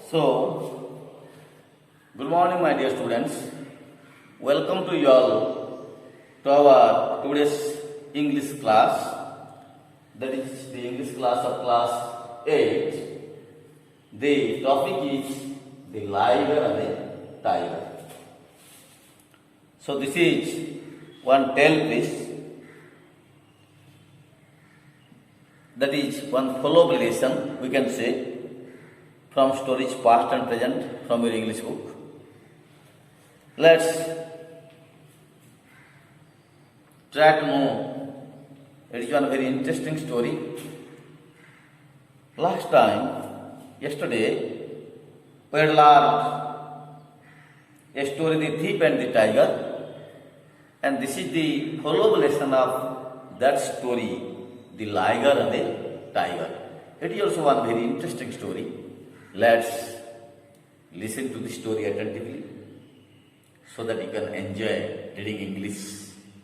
So, good morning, my dear students. Welcome to you all to our today's English class. That is the English class of class 8. The topic is the liger and the tiger. So, this is one tale piece. That is one follow-up lesson, we can say, from stories past and present from your English book. Let's try to know. It is one very interesting story. Yesterday, we had learned a story, The Thief and the Tiger, and this is the follow-up lesson of that story, The Liger and the Tiger. It is also one very interesting story. Let's listen to the story attentively so that you can enjoy reading English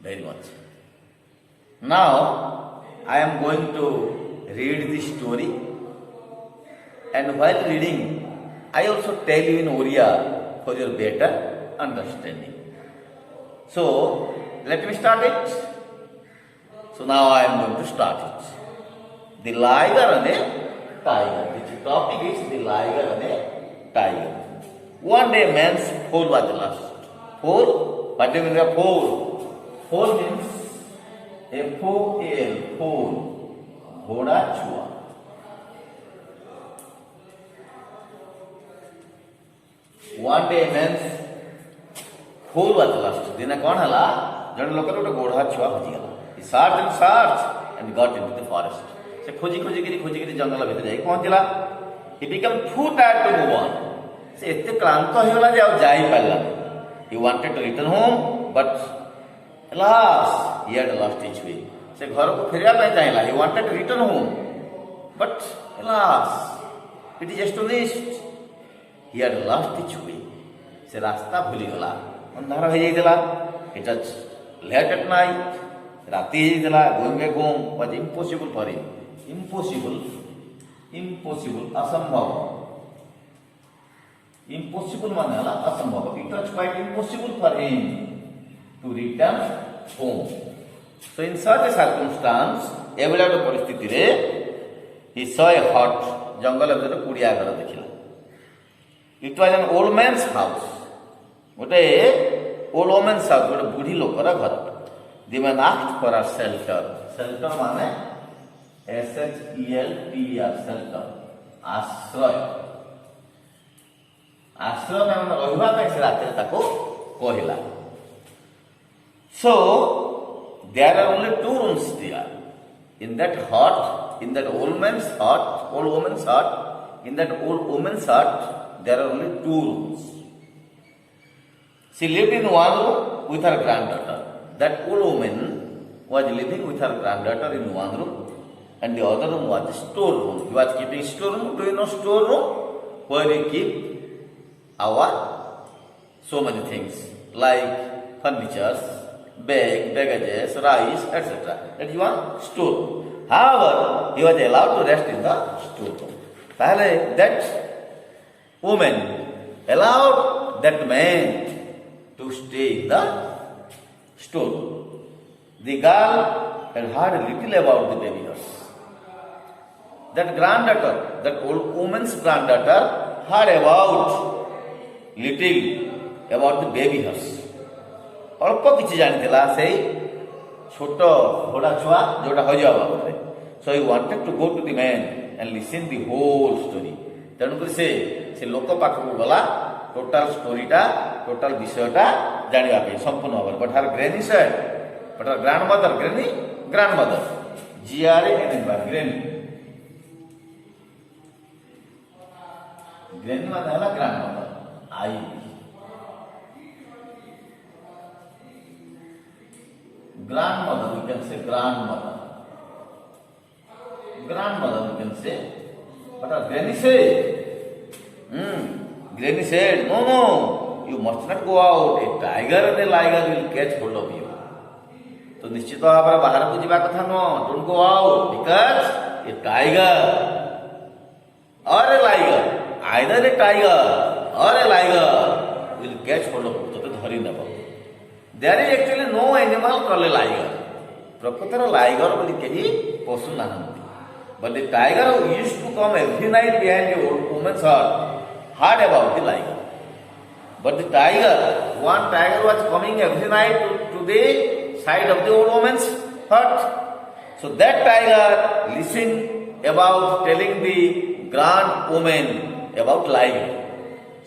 very much. Now, I am going to read the story, and while reading, I also tell you in Oriya for your better understanding. So, let me start it. So, now I am going to start it. The Liger and the Tiger. The topic is the liger and the tiger. One day man's foal was lost. Foal? What do you mean by foal? Foal means F-O-A-L, foal. Ghoda chua. One day man's foal was lost. Dina kon hala? Jane lokar gote ghoda chua hoji gala. He searched and got into the forest. से खोजी जंगल भीतर जाई पहुंचला. He became too tired to move on. से एते क्लांत होगला जे आ जाई पाला. He wanted to return home, but alas, he had lost his way. से घर को फेरिया पे चाहेला. He wanted to return home, but alas, it is astonished. He had lost his way. से रास्ता भूली गला. अंधार हो जाइला. It was late at night. राती हो जाइला. Going back home was impossible for him. Impossible, असंभव. Impossible माने वाला असंभव. It was quite impossible for him to return home. So in such a circumstance, एवढा परिस्थिति रे, he saw a hut. जंगल भीतर कुड़िया घर देखिला. It was an old man's house. गोटे old woman's house, गोटे बुढ़ी लोकर घर. The man asked for a shelter. Shelter माने SHELTER, shelter, आश्रय. आश्रय में रहिबा ପାଇଁ से रात ताको कहला. So there are only 2 rooms there. In that hut, in that old woman's hut, in that old woman's hut, there are only 2 rooms. She lived in one room with her granddaughter. That old woman was living with her granddaughter in one room. And the other room was the storeroom. He was keeping storeroom. Do you know storeroom? Where we keep our so many things like furnitures, baggages, rice, etc. That is one storeroom. However, he was allowed to rest in the storeroom. That woman allowed that man to stay in the storeroom. The girl had heard a little about the baby horse. That granddaughter, that old woman's granddaughter, heard little about the baby horse. अल्प किछि जानिथिला सेई छोटो घोड़ा छुआ जोटा हो जावा बोले. So he wanted to go to the man and listen the whole story. तेणुकरी से लोक पाखକୁ गला टोटल स्टोरीटा टोटल विषयटा जानिबा पे संपूर्ण भाव. But her granny said, but her grandmother, granny. Granny माने हला grandmother, I. Grandmother, we can say grandmother. Grandmother, we can say. But our granny said, Granny said, no, you must not go out. A tiger and a liger will catch hold of you. तो निश्चित भाव बाहर को जीवा कथा no. Don't go out because a tiger or a liger either a tiger or a liger will catch hold of you, ତତେ ଧରି ନେବ। There is actually no animal called a liger. ପ୍ରକୃତରେ ଲାଇଗର ବୋଲି କେହି ପଶୁ ନାହାନ୍ତି। But the tiger who used to come every night behind the old woman's hut heard about the liger. But the tiger, one tiger was coming every night to the side of the old woman's hut. So that tiger listened about telling the grand woman about liger.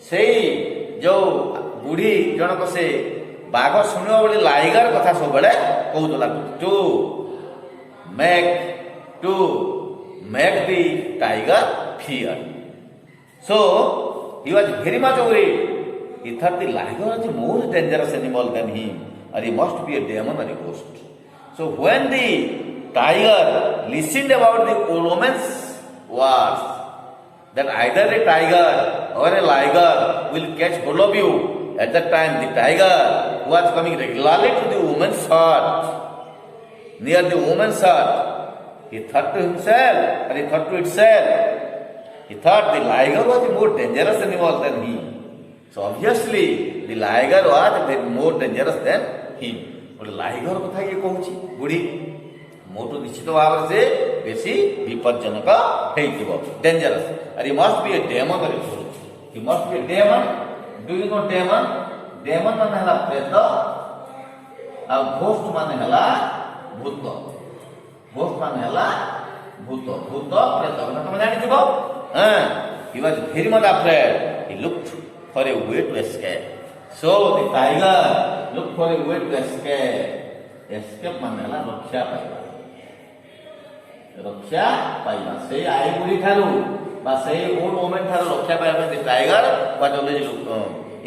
ସେଇ ଯୋଉ ବୁଢ଼ୀ ଜଣକ ସେ ବାଘ ଶୁଣିବ ବୋଲି Ligier କଥା ସବୁବେଳେ କହୁଥିଲା two make the tiger fear. So he was very much worried. He thought the liger is a more dangerous animal than him, or he must be a demon or a ghost. So when the tiger listened about the old woman's words, that either a tiger or a liger will catch hold of you, at that time the tiger who was coming regularly to the woman's hut, near the woman's hut, he thought to himself, or he thought to itself, he thought the liger was a more dangerous animal than him. So obviously the liger was more dangerous than him. But liger କଥା ଇଏ କହୁଛି ବୁଢ଼ୀ ମୋଠୁ ନିଶ୍ଚିତ ଭାବରେ ସେ ବେଶୀ ବିପଜ୍ଜନକ ହେଇଥିବ, dangerous, R Hi must be a demon ବୋଲି କହୁଛି। He must be a demon. Do you know demon? Demon ମାନେ ହେଲା ପ୍ରେତ, ଆଉ ଘୋଷ୍ଟ ମାନେ ହେଲା ଭୂତ। ଘୋଷ୍ଟ ମାନେ ହେଲା ଭୂତ, ଭୂତ ପ୍ରେତ ତମେ ଜାଣିଥିବ। He was very much afraid. He looked for a way to escape. So the tiger looked for a way to escape. Escape ମାନେ ହେଲା ରକ୍ଷା ପାଇବା। ରକ୍ଷା ପାଇବା ସେଇ ଆଇ ବୁଢ଼ୀ ଠାରୁ ବା ସେଇ ଓଲ୍ଡ ଓମେନ୍ ଠାରୁ ରକ୍ଷା ପାଇବା ପାଇଁ the tiger was always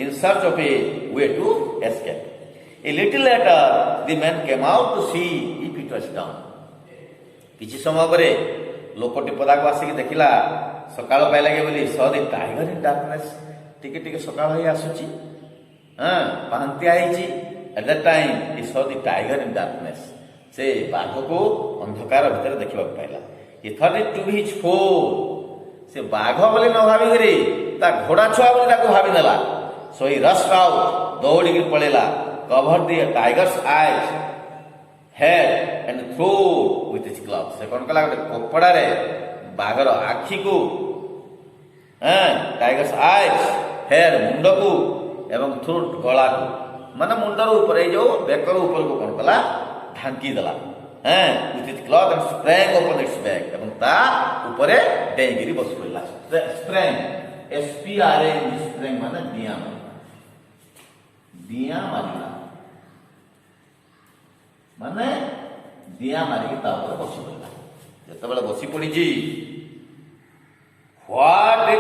in search of a way to escape. A little later the man came out to see if it was down. କିଛି ସମୟ ପରେ ଲୋକଟି ପଦାକୁ ଆସିକି ଦେଖିଲା ସକାଳ ପାଇଲାଗେ ବୋଲି saw the tiger in darkness. ଟିକେ ଟିକେ ସକାଳ ହେଇ ଆସୁଛି, ପାହାନ୍ତିଆ ହେଇଛି। At that time he saw the tiger in darkness. ସେ ବାଘକୁ ଅନ୍ଧକାର ଭିତରେ ଦେଖିବାକୁ ପାଇଲା। He thought it to be his foe. ସେ ବାଘ ବୋଲି ନ ଭାବିକରି ତା ଘୋଡ଼ା ଛୁଆ ବୋଲି ତାକୁ ଭାବି ନେଲା। So he rushed out, ଦୌଡ଼ିକି ପଳେଇଲା। Covered the tiger's eyes, head and throat with his gloves. ସେ କ'ଣ କଲା, ଗୋଟେ କପଡ଼ାରେ ବାଘର ଆଖିକୁ, tiger's eyes, head ମୁଣ୍ଡକୁ ଏବଂ throat ଗଳାକୁ, ମାନେ ମୁଣ୍ଡର ଉପରେ ଏଇ ଯୋଉ ବେକର ଉପରକୁ କ'ଣ କଲା, ଢାଙ୍କି ଦେଲା। with his cloth and sprang upon its back. ଏବଂ ତା ଉପରେ ଡେଇଁକିରି ବସି ପଡ଼ିଲା। sprang, SPRANG, sprang ମାନେ ଡିଆଁ ମାରିଲା। ଡିଆଁ ମାରିଲା ମାନେ ଡିଆଁ ମାରିକି ତା ଉପରେ ବସି ପଡ଼ିଲା। ଯେତେବେଳେ ବସି ପଡ଼ିଛି, what a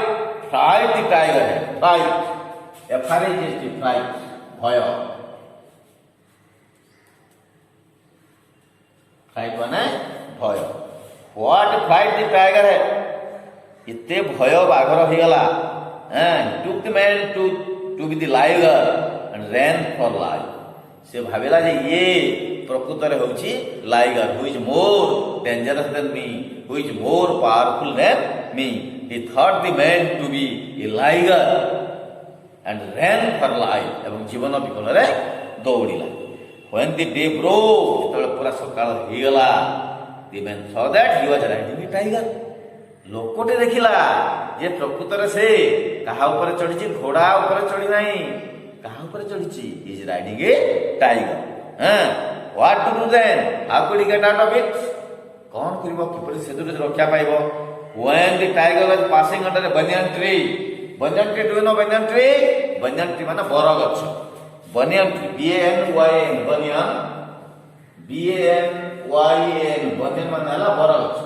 fright the tiger had. Fright, FRIGHT, fright, ଭୟ। fright ମାନେ ଭୟ। what a fright the tiger had. ଏତେ ଭୟ ବାଘର ହେଇଗଲା। took the man to be the liger and ran for life. ସେ ଭାବିଲା ଯେ ଇଏ ପ୍ରକୃତରେ ହେଉଛି Ligier, who is more dangerous than me, who is more powerful than me. He thought the man to be a liger and ran for life. ଏବଂ ଜୀବନ ବିକଳରେ ଦୌଡ଼ିଲା। When the day broke, ଯେତେବେଳେ ପୁରା ସକାଳ ହେଇଗଲା, the man saw that he was riding a tiger. ଲୋକଟେ ଦେଖିଲା ଯେ ପ୍ରକୃତରେ ସେ କାହା ଉପରେ ଚଢ଼ିଛି, ଘୋଡ଼ା ଉପରେ ଚଢ଼ି ନାହିଁ, କାହା ଉପରେ ଚଢ଼ିଛି, he is riding a tiger. What to do then? How could he get out of it? କ'ଣ କରିବ, କିପରି ସେଥିରୁ ରକ୍ଷା ପାଇବ? When the tiger was passing under a banyan tree. banyan tree, do you know banyan tree? banyan tree ମାନେ ବର ଗଛ। banyan tree, BANYAN, banyan, BANYAN, banyan ମାନେ ହେଲା ବର ଗଛ।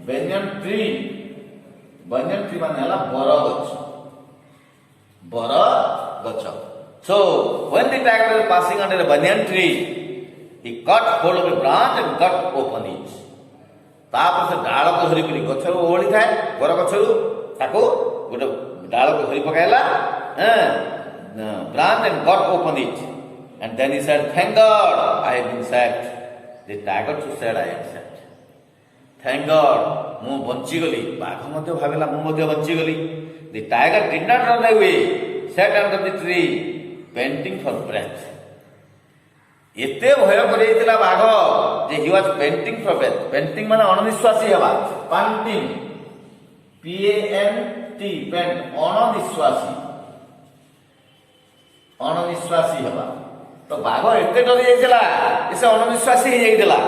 banyan tree ମାନେ ହେଲା ବର ଗଛ, ବର ଗଛ। So when the tiger was passing under a banyan tree, he caught hold of a branch and cut open it. ତାପରେ ସେ ଡାଳକୁ ଧରିକରି ଗଛରୁ ଓହଳି ଥାଏ, ବର ଗଛରୁ ତାକୁ ଗୋଟେ ଡାଳକୁ ଧରି ପକାଇଲା, branch and cut open it. And then he said, thank God I have been saved. The tiger too said, I am saved. Thank God, ମୁଁ ବଞ୍ଚିଗଲି। ବାଘ ମଧ୍ୟ ଭାବିଲା ମୁଁ ମଧ୍ୟ ବଞ୍ଚିଗଲି। The tiger did not run away, sat under the tree, panting for breath. ଏତେ ଭୟ କରିଯାଇଥିଲା ବାଘ ଯେ he was panting for breath. Panting ମାନେ ଅଣନିଶ୍ୱାସୀ ହେବା. ପାଣ୍ଟିଂ, PANT, ପେଣ୍ଟ, ଅଣନିଶ୍ୱାସୀ, ଅଣନିଶ୍ୱାସୀ ହେବା. ତ ବାଘ ଏତେ ଡରି ଯାଇଥିଲା ସେ ଅଣନିଶ୍ୱାସୀ ହେଇଯାଇଥିଲା.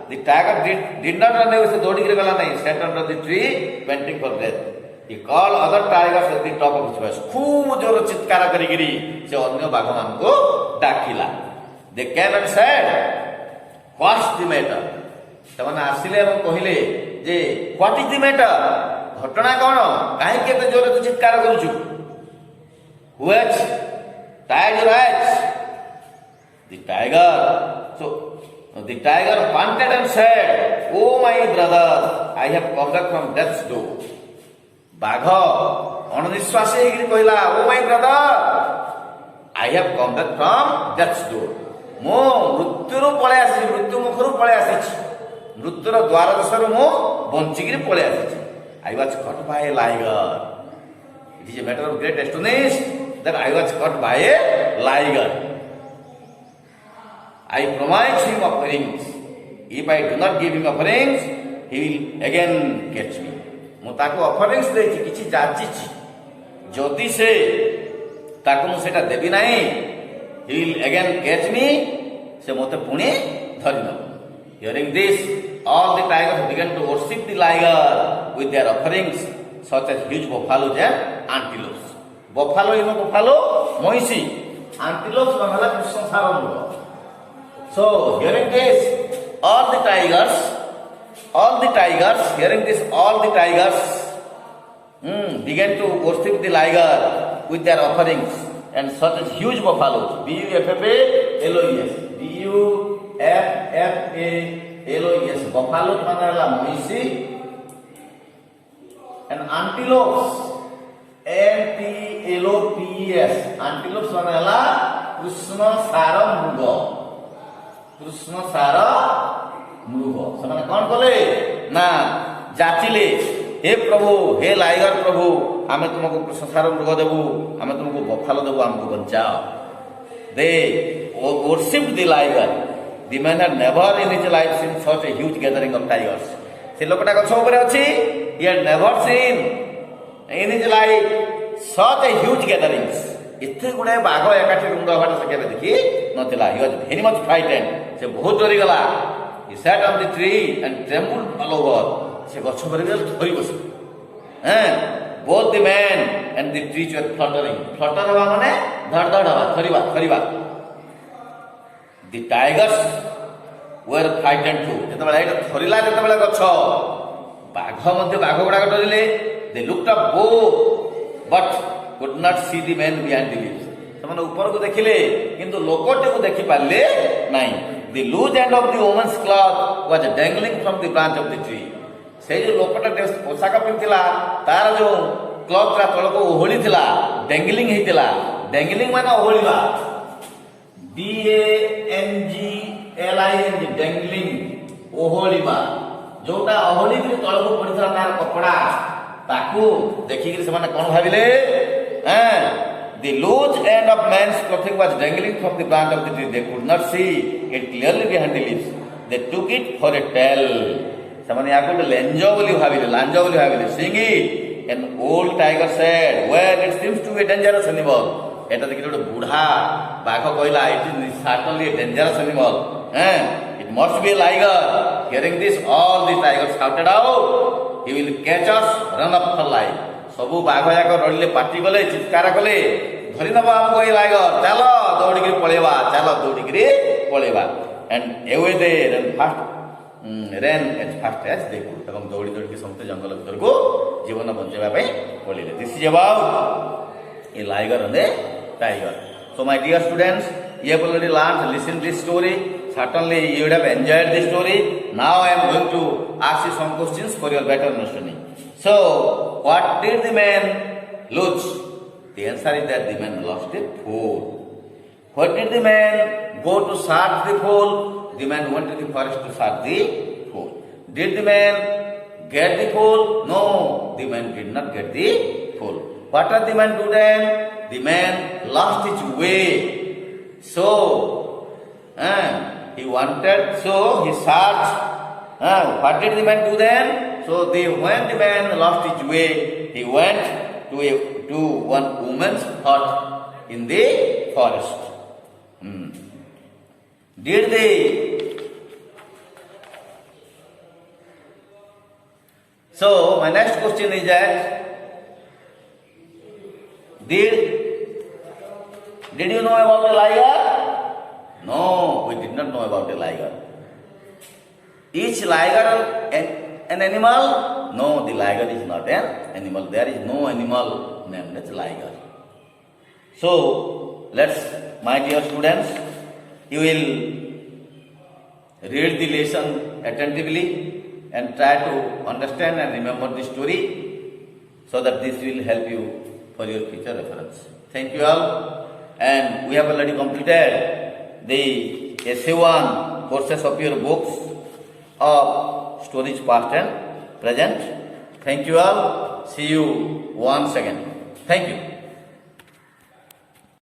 The tiger did not run away, ସେ ଦୌଡ଼ିକିରି ଗଲା ନାହିଁ. Sat under the tree, panting for breath. He called other tigers at the top of his voice. ଖୁବ୍ ଜୋର ଚିତ୍କାର କରିକିରି ସେ ଅନ୍ୟ ବାଘମାନଙ୍କୁ ଡାକିଲା. They came and said, what's the matter? ସେମାନେ ଆସିଲେ ଏବଂ କହିଲେ ଯେ what is the matter? ଘଟଣା କ'ଣ? କାହିଁକି ଏତେ ଜୋରରେ ତୁ ଚିତ୍କାର କରୁଛୁ? Who has tied your eyes? The tiger. So the tiger panted and said, oh my brother, I have come back from death's door. ବାଘ ଅଣନିଶ୍ୱାସୀ ହେଇକିରି କହିଲା, oh my brother, I have come back from death's door. ମୁଁ ମୃତ୍ୟୁରୁ ପଳେଇ ଆସିଛି, ମୃତ୍ୟୁ ମୁଖରୁ ପଳେଇ ଆସିଛି, ମୃତ୍ୟୁର ଦ୍ୱାର ଦେଶରୁ ମୁଁ ବଞ୍ଚିକିରି ପଳେଇ ଆସିଛି. I was caught by a liger. It is a matter of great astonished that I was caught by a liger. I promise him offerings. If I do not give him offerings, he will again catch me. ମୁଁ ତାକୁ ଅଫରିଂସ୍ ଦେଇଛି, କିଛି ଯାଚିଛି, ଯଦି ସେ ତାକୁ ମୁଁ ସେଇଟା ଦେବି ନାହିଁ, he will again catch me, ସେ ମୋତେ ପୁଣି ଧରି ନେବ. Hearing this, all the tigers began to worship the liger with their offerings, such as huge buffaloes and antelopes. Buffalo is buffalo, ମଇଁଷି, antelopes ହେଲା କୃଷ୍ଣ ସାର ମୃଗ. So hearing this, all the tigers, hearing this, all the tigers began to worship the liger with their offerings and such as huge buffaloes. BUFFALOES. BUFFALOES. Buffaloes ମାନେ ହେଲା ମଇଁଷି, and antelopes, ANTLOPES. antelopes ମାନେ ହେଲା କୃଷ୍ଣ ସାର ମୃଗ. କୃଷ୍ଣ ସାର ମୃଗ. ସେମାନେ କ'ଣ କଲେ ନା ଯାଚିଲେ, हे प्रभु, हे लाइगर प्रभु, आमे तुमको कृष्ण सार मृग देबू, आमे तुमको बफालो देबू, हमको बचाओ. They worshipped the liger. The man had never in his life seen such a huge gathering of tigers. ସେ ଲୋକଟା ଗଛ ଉପରେ ଅଛି. He had never seen in his life such a huge gatherings. ଏତେ ଗୁଡ଼ାଏ ବାଘ ଏକାଠି ରୁଣ୍ଡ ହେବାଟା ସେ କେବେ ଦେଖି ନଥିଲା. He was very much frightened. ସେ ବହୁତ ଡରିଗଲା. He sat on the tree and trembled all over. ସେ ଗଛ ଉପରେ ଧରି ବସିଲା. Both the man and the trees were fluttering. Flutter ହେବା ମାନେ ଧଡ଼ ଧଡ଼ ହେବା, ଥରିବା. The tigers were frightened too. ଯେତେବେଳେ ଏଇଟା ଥରିଲା, ଯେତେବେଳେ ଗଛ, ବାଘ ଗୁଡ଼ାକ ଡରିଲେ. They looked up both but could not see the man behind the leaves. ସେମାନେ ଉପରକୁ ଦେଖିଲେ କିନ୍ତୁ ଲୋକଟିକୁ ଦେଖି ପାରିଲେ ନାହିଁ. The loose end of the woman's cloth was dangling from the branch of the tree. ସେ ଯୋଉ ଲୋକଟା ପୋଷାକ ପିନ୍ଧିଥିଲା, ତାର ଯୋଉ କ୍ଲଥଟା ତଳକୁ ଓହଳି ଥିଲା, ଡେଙ୍ଗଲିଂ ହେଇଥିଲା. ଡେଙ୍ଗଲିଂ ମାନେ ଓହଳିବା, DANGLING, ଡେଙ୍ଗଲିଂ, ଓହଳିବା. ଯୋଉଟା ଓହଳିକିରି ତଳକୁ ପଡିଥିଲା ତାର କପଡା, ତାକୁ ଦେଖିକିରି ସେମାନେ କ'ଣ ଭାବିଲେ? The loose end of man's clothing was dangling from the branch of the tree. They could not see it clearly behind the leaves. They took it for a tail. ସେମାନେ ୟାକୁ ଗୋଟେ ଲାଞ୍ଜ ବୋଲି ଭାବିଲେ. Seeing it, an old tiger said, well, it seems to be a dangerous animal. ଏଟା ଦେଖିଲେ ଗୋଟେ ବୁଢା ବାଘ କହିଲା, it is certainly a dangerous animal. It must be a liger. Hearing this, all the tigers shouted out, he will catch us, run up for life. ସବୁ ବାଘ ଯାକ ରଡ଼ିଲେ, ପାଟି କଲେ, ଚିତ୍କାର କଲେ, ଧରି ନେବ ଆମକୁ ଏଇ ଲାଇଗର, ଚାଲ ଦୌଡ଼ିକିରି ପଳେଇବା. And away they ran as fast as they could. ଏବଂ ଦୌଡ଼ିକି ସମସ୍ତେ ଜଙ୍ଗଲ ଭିତରକୁ ଜୀବନ ବଞ୍ଚାଇବା ପାଇଁ ପଳେଇଲେ. This is about a liger and a tiger. So my dear students, you have already learned, listen this story. Certainly you would have enjoyed this story. Now I am going to ask you some questions for your better understanding. So, what did the man lose? The answer is that the man lost a foal. What did the man go to search the foal? The man went to the forest to search the foal. Did the man get the foal? No, the man did not get the foal. what are the man do then? The man lost his way. So, he wanted, so he searched. What did the man do then? So when the man lost his way, he went to one woman's hut in the forest. Did they? So my next question is that did you know about a liger? No, we did not know about a liger. Is liger an animal? No, the liger is not an animal. There is no animal named as liger. So let's, my dear students, you will read the lesson attentively and try to understand and remember the story so that this will help you for your future reference. Thank you all. And we have already completed the Essay 1 courses of your books of stories past and present. Thank you all. See you once again. Thank you.